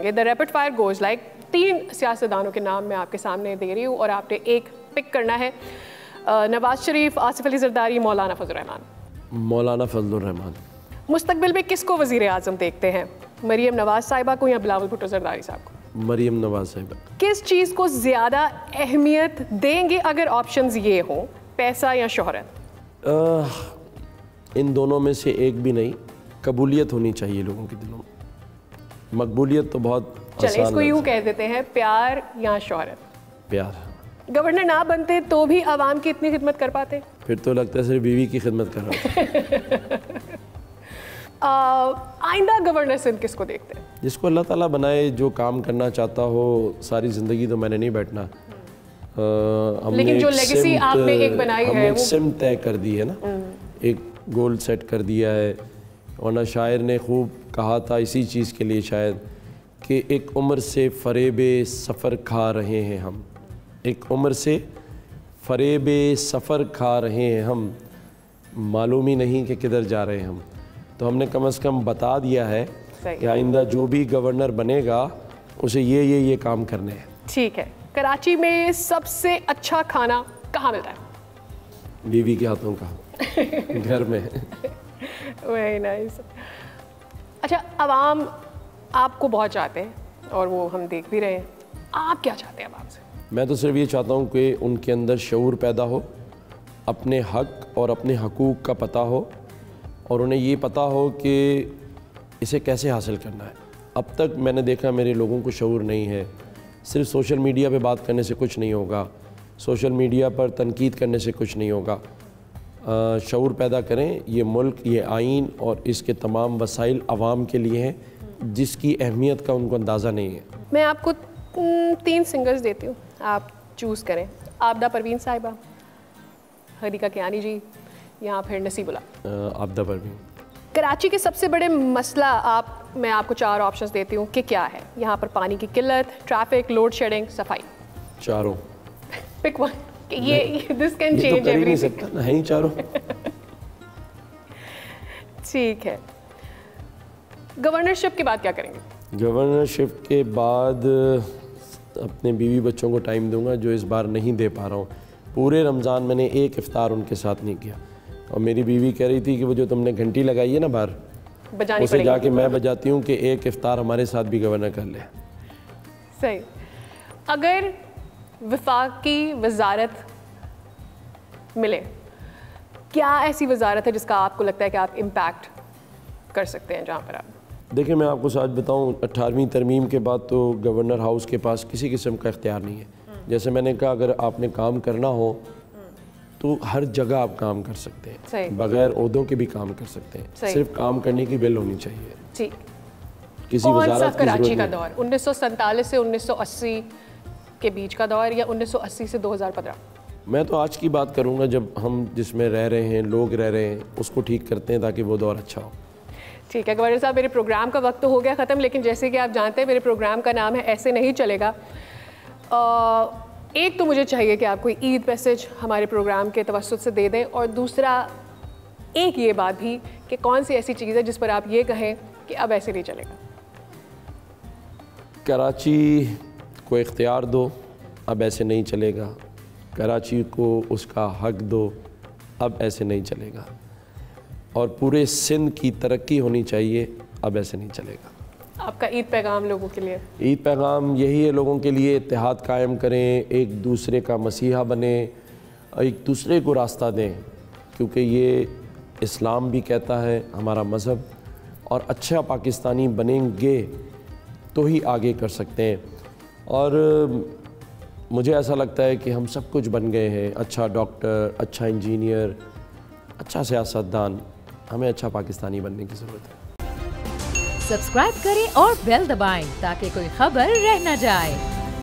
The rapid fire goes like 3 सियासतदानों के नाम मैं आपके सामने दे रही हूँ और आपने एक पिक करना है। नवाज शरीफ, आसिफ अली जरदारी, मौलाना फजल रहमान। मौलाना फजल रहमान। मुस्तकबिल में किसको वज़ीर आज़म देखते हैं, मरियम नवाज साहिबा को या बिलावल भुट्टो जरदारी साहब को? मरियम नवाज साहिबा। किस चीज़ को ज़्यादा अहमियत देंगे अगर ऑप्शंस ये हों, पैसा या शोहरत? इन दोनों में से एक भी नहीं, कबूलियत होनी चाहिए लोगों के दिलों में। मकबूलियत तो बहुत चलिए इसको यूँ कह देते हैं, प्यार या शोहरत? प्यार। गवर्नर ना बनते तो भी आवाम की इतनी खिदमत कर पाते? फिर तो लगता है सिर्फ बीवी की खिदमत कर रहा था। आइंदा गवर्नर सिंध किसको देखते हैं? जिसको अल्लाह ताला बनाए, जो काम करना चाहता हो। सारी ज़िंदगी तो मैंने नहीं बैठना। लेकिन जो लेगेसी आपने एक बनाई है वो सिमत तय कर दी है ना, एक गोल सेट कर दिया है। वरना शायर ने खूब कहा था इसी चीज़ के लिए शायद कि एक उम्र से फ़रेब सफ़र खा रहे हैं हम, एक उम्र से फ़रेब सफ़र खा रहे हैं हम, मालूम ही नहीं कि किधर जा रहे हैं हम। तो हमने कम से कम बता दिया है कि आइंदा जो भी गवर्नर बनेगा उसे ये काम करने हैं। ठीक है। कराची में सबसे अच्छा खाना कहाँ मिलता है? बीवी के हाथों का घर में। Very nice. अच्छा, अवाम आपको बहुत चाहते हैं और वो हम देख भी रहे हैं, आप क्या चाहते हैं अवाम से? मैं तो सिर्फ ये चाहता हूँ कि उनके अंदर शऊर पैदा हो, अपने हक और अपने हकूक़ का पता हो, और उन्हें ये पता हो कि इसे कैसे हासिल करना है। अब तक मैंने देखा मेरे लोगों को शऊर नहीं है। सिर्फ सोशल मीडिया पे बात करने से कुछ नहीं होगा, सोशल मीडिया पर तनकीद करने से कुछ नहीं होगा। शऊर पैदा करें। ये मुल्क, ये आइन और इसके तमाम वसाइल आवाम के लिए हैं, जिसकी अहमियत का उनको अंदाज़ा नहीं है। मैं आपको 3 सिंगर्स देती हूँ, आप चूज़ करें। आबदा परवीन साहिबा, हदीका कियानी जी, या फिर नसीबुल्ला? आबदा परवीन। कराची के सबसे बड़े मसला मैं आपको 4 ऑप्शंस देती हूँ कि क्या है। यहाँ पर पानी की किल्लत, ट्रैफिक, लोड शेडिंग, सफाई। चारों। Pick one. ये दिस कैन चेंज एवरीथिंग। नहीं, चारों। ठीक है। गवर्नरशिप के बाद क्या करेंगे? गवर्नरशिप के बाद अपने बीवी बच्चों को टाइम दूंगा, जो इस बार नहीं दे पा रहा हूँ। पूरे रमज़ान मैंने एक इफ्तार उनके साथ नहीं किया, और मेरी बीवी कह रही थी कि वो जो तुमने घंटी लगाई है ना बाहर, उसे जाके मैं बजाती हूँ कि एक इफ्तार हमारे साथ भी गवर्नर कर ले। सही। अगर वफाकी वजारत मिले, क्या ऐसी वजारत है जिसका आपको लगता है कि आप इम्पैक्ट कर सकते हैं जहाँ पर आप? देखिए, मैं आपको सच बताऊँ, 18वीं तरमीम के बाद तो गवर्नर हाउस के पास किसी किस्म का इख्तियार नहीं है। जैसे मैंने कहा, अगर आपने काम करना हो तो हर जगह आप काम कर सकते हैं, बगैर ओहदों के भी काम कर सकते हैं। सिर्फ काम करने की बिल होनी चाहिए। जी। किसी वजारत की कराची का दौर 1947 से 1980 के बीच का दौर, या 1980 से 2015? मैं तो आज की बात करूंगा, जब हम जिसमें रह रहे हैं, लोग रह रहे हैं, उसको ठीक करते हैं ताकि वो दौर अच्छा हो। ठीक है गवर्नर साहब, मेरे प्रोग्राम का वक्त तो हो गया ख़त्म, लेकिन जैसे कि आप जानते हैं मेरे प्रोग्राम का नाम है ऐसे नहीं चलेगा। एक तो मुझे चाहिए कि आप कोई ईद मैसेज हमारे प्रोग्राम के तवस्सुत से दे दें, और दूसरा एक ये बात भी कि कौन सी ऐसी चीज़ है जिस पर आप ये कहें कि अब ऐसे नहीं चलेगा। कराची को इख्तियार दो, अब ऐसे नहीं चलेगा। कराची को उसका हक दो, अब ऐसे नहीं चलेगा। और पूरे सिंध की तरक्की होनी चाहिए, अब ऐसे नहीं चलेगा। आपका ईद पैगाम लोगों के लिए? ईद पैगाम यही है लोगों के लिए, इत्तेहाद कायम करें, एक दूसरे का मसीहा बने, एक दूसरे को रास्ता दें, क्योंकि ये इस्लाम भी कहता है, हमारा मज़हब। और अच्छा पाकिस्तानी बनेंगे तो ही आगे कर सकते हैं। और मुझे ऐसा लगता है कि हम सब कुछ बन गए हैं, अच्छा डॉक्टर, अच्छा इंजीनियर, अच्छा सियासतदान। हमें अच्छा पाकिस्तानी बनने की ज़रूरत है। सब्सक्राइब करें और बेल दबाएं ताकि कोई खबर रह न जाए।